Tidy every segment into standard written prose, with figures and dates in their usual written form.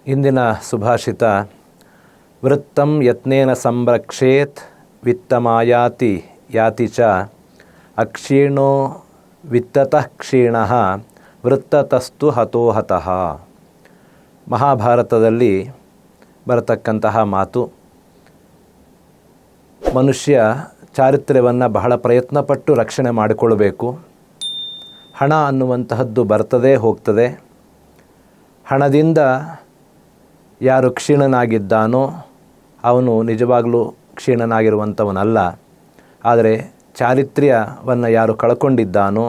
ಇಂದಿನ ಸುಭಾಷಿತ ವೃತ್ತಂ ಯತ್ನೇನ ಸಂರಕ್ಷೇತ್ ವಿತ್ತಮಾಯಾತಿ ಯಾತಿ ಚ ಅಕ್ಷೀಣೋ ವಿತ್ತತಃ ಕ್ಷೀಣಃ ವೃತ್ತತಸ್ತು ಹತೋಹತಃ. ಮಹಾಭಾರತದಲ್ಲಿ ಬರತಕ್ಕಂತಹ ಮಾತು. ಮನುಷ್ಯ ಚಾರಿತ್ರ್ಯವನ್ನು ಬಹಳ ಪ್ರಯತ್ನಪಟ್ಟು ರಕ್ಷಣೆ ಮಾಡಿಕೊಳ್ಳಬೇಕು. ಹಣ ಅನ್ನುವಂತಹದ್ದು ಬರ್ತದೆ ಹೋಗ್ತದೆ. ಹಣದಿಂದ ಯಾರು ಕ್ಷೀಣನಾಗಿದ್ದಾನೋ ಅವನು ನಿಜವಾಗಲೂ ಕ್ಷೀಣನಾಗಿರುವಂಥವನಲ್ಲ. ಆದರೆ ಚಾರಿತ್ರ್ಯವನ್ನು ಯಾರು ಕಳ್ಕೊಂಡಿದ್ದಾನೋ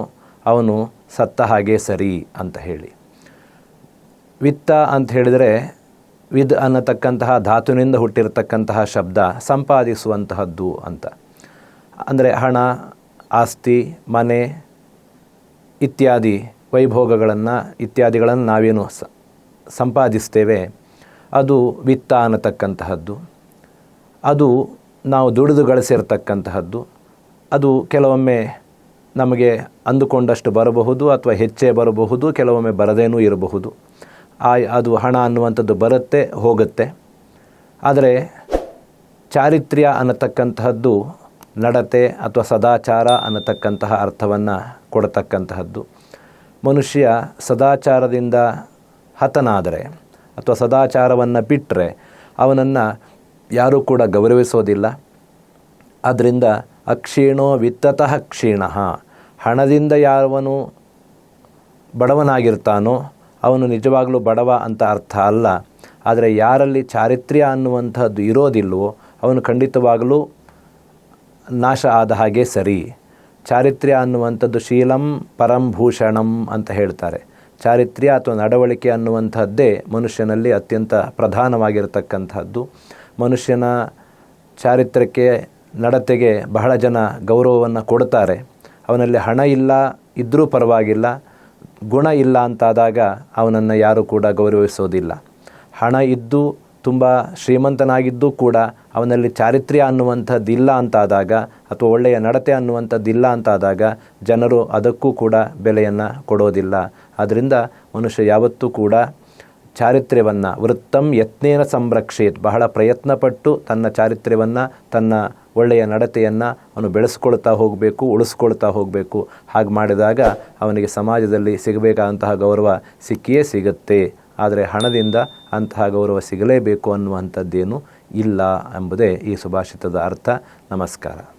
ಅವನು ಸತ್ತ ಹಾಗೆ ಸರಿ ಅಂತ ಹೇಳಿ. ವಿತ್ತ ಅಂತ ಹೇಳಿದರೆ ವಿದ್ ಅನ್ನತಕ್ಕಂತಹ ಧಾತುವಿನಿಂದ ಹುಟ್ಟಿರತಕ್ಕಂತಹ ಶಬ್ದ ಸಂಪಾದಿಸುವಂತಹದ್ದು ಅಂತ. ಅಂದರೆ ಹಣ, ಆಸ್ತಿ, ಮನೆ ಇತ್ಯಾದಿ ಇತ್ಯಾದಿಗಳನ್ನು ನಾವೇನು ಸಂಪಾದಿಸ್ತೇವೆ ಅದು ವಿತ್ತ ಅನ್ನತಕ್ಕಂತಹದ್ದು. ಅದು ನಾವು ದುಡಿದು ಗಳಿಸಿರ್ತಕ್ಕಂತಹದ್ದು. ಅದು ಕೆಲವೊಮ್ಮೆ ನಮಗೆ ಅಂದುಕೊಂಡಷ್ಟು ಬರಬಹುದು ಅಥವಾ ಹೆಚ್ಚೇ ಬರಬಹುದು, ಕೆಲವೊಮ್ಮೆ ಬರದೇನೂ ಇರಬಹುದು. ಅದು ಹಣ ಅನ್ನುವಂಥದ್ದು ಬರುತ್ತೆ ಹೋಗುತ್ತೆ. ಆದರೆ ಚಾರಿತ್ರ್ಯ ಅನ್ನತಕ್ಕಂತಹದ್ದು ನಡತೆ ಅಥವಾ ಸದಾಚಾರ ಅನ್ನತಕ್ಕಂತಹ ಅರ್ಥವನ್ನು ಕೊಡತಕ್ಕಂತಹದ್ದು. ಮನುಷ್ಯ ಸದಾಚಾರದಿಂದ ಹತನಾದರೆ ಅಥವಾ ಸದಾಚಾರವನ್ನು ಬಿಟ್ಟರೆ ಅವನನ್ನು ಯಾರೂ ಕೂಡ ಗೌರವಿಸೋದಿಲ್ಲ. ಆದ್ದರಿಂದ ಅಕ್ಷೀಣೋ ವಿತ್ತತಃ ಕ್ಷೀಣಃ, ಹಣದಿಂದ ಯಾವನು ಬಡವನಾಗಿರ್ತಾನೋ ಅವನು ನಿಜವಾಗಲೂ ಬಡವ ಅಂತ ಅರ್ಥ ಅಲ್ಲ. ಆದರೆ ಯಾರಲ್ಲಿ ಚಾರಿತ್ರ್ಯ ಅನ್ನುವಂಥದ್ದು ಇರೋದಿಲ್ವೋ ಅವನು ಖಂಡಿತವಾಗಲೂ ನಾಶ ಆದ ಹಾಗೆ ಸರಿ. ಚಾರಿತ್ರ್ಯ ಅನ್ನುವಂಥದ್ದು ಶೀಲಂ ಪರಂಭೂಷಣಂ ಅಂತ ಹೇಳ್ತಾರೆ. ಚಾರಿತ್ರ್ಯ ಅಥವಾ ನಡವಳಿಕೆ ಅನ್ನುವಂಥದ್ದೇ ಮನುಷ್ಯನಲ್ಲಿ ಅತ್ಯಂತ ಪ್ರಧಾನವಾಗಿರತಕ್ಕಂಥದ್ದು. ಮನುಷ್ಯನ ಚಾರಿತ್ರ್ಯಕ್ಕೆ, ನಡತೆಗೆ ಬಹಳ ಜನ ಗೌರವವನ್ನು ಕೊಡ್ತಾರೆ. ಅವನಲ್ಲಿ ಹಣ ಇದ್ದರೂ ಪರವಾಗಿಲ್ಲ, ಗುಣ ಇಲ್ಲ ಅಂತಾದಾಗ ಅವನನ್ನು ಯಾರೂ ಕೂಡ ಗೌರವಿಸೋದಿಲ್ಲ. ಹಣ ಇದ್ದು ತುಂಬ ಶ್ರೀಮಂತನಾಗಿದ್ದು ಕೂಡ ಅವನಲ್ಲಿ ಚಾರಿತ್ರ್ಯ ಅನ್ನುವಂಥದ್ದು ಇಲ್ಲ ಅಂತಾದಾಗ ಅಥವಾ ಒಳ್ಳೆಯ ನಡತೆ ಅನ್ನುವಂಥದ್ದು ಇಲ್ಲ ಅಂತಾದಾಗ ಜನರು ಅದಕ್ಕೂ ಕೂಡ ಬೆಲೆಯನ್ನು ಕೊಡೋದಿಲ್ಲ. ಆದ್ದರಿಂದ ಮನುಷ್ಯ ಯಾವತ್ತೂ ಕೂಡ ಚಾರಿತ್ರ್ಯವನ್ನು ವೃತ್ತಂ ಯತ್ನೇನ ಸಂರಕ್ಷೇತ್, ಬಹಳ ಪ್ರಯತ್ನಪಟ್ಟು ತನ್ನ ಚಾರಿತ್ರ್ಯವನ್ನು, ತನ್ನ ಒಳ್ಳೆಯ ನಡತೆಯನ್ನು ಅವನು ಬೆಳೆಸ್ಕೊಳ್ತಾ ಹೋಗಬೇಕು, ಉಳಿಸ್ಕೊಳ್ತಾ ಹೋಗಬೇಕು. ಹಾಗೆ ಮಾಡಿದಾಗ ಅವನಿಗೆ ಸಮಾಜದಲ್ಲಿ ಸಿಗಬೇಕಾದಂತಹ ಗೌರವ ಸಿಕ್ಕಿಯೇ ಸಿಗುತ್ತೆ. ಆದರೆ ಹಣದಿಂದ ಅಂತಹ ಗೌರವ ಸಿಗಲೇಬೇಕು ಅನ್ನುವಂಥದ್ದೇನೂ ಇಲ್ಲ ಎಂಬುದೇ ಈ ಸುಭಾಷಿತದ ಅರ್ಥ. ನಮಸ್ಕಾರ.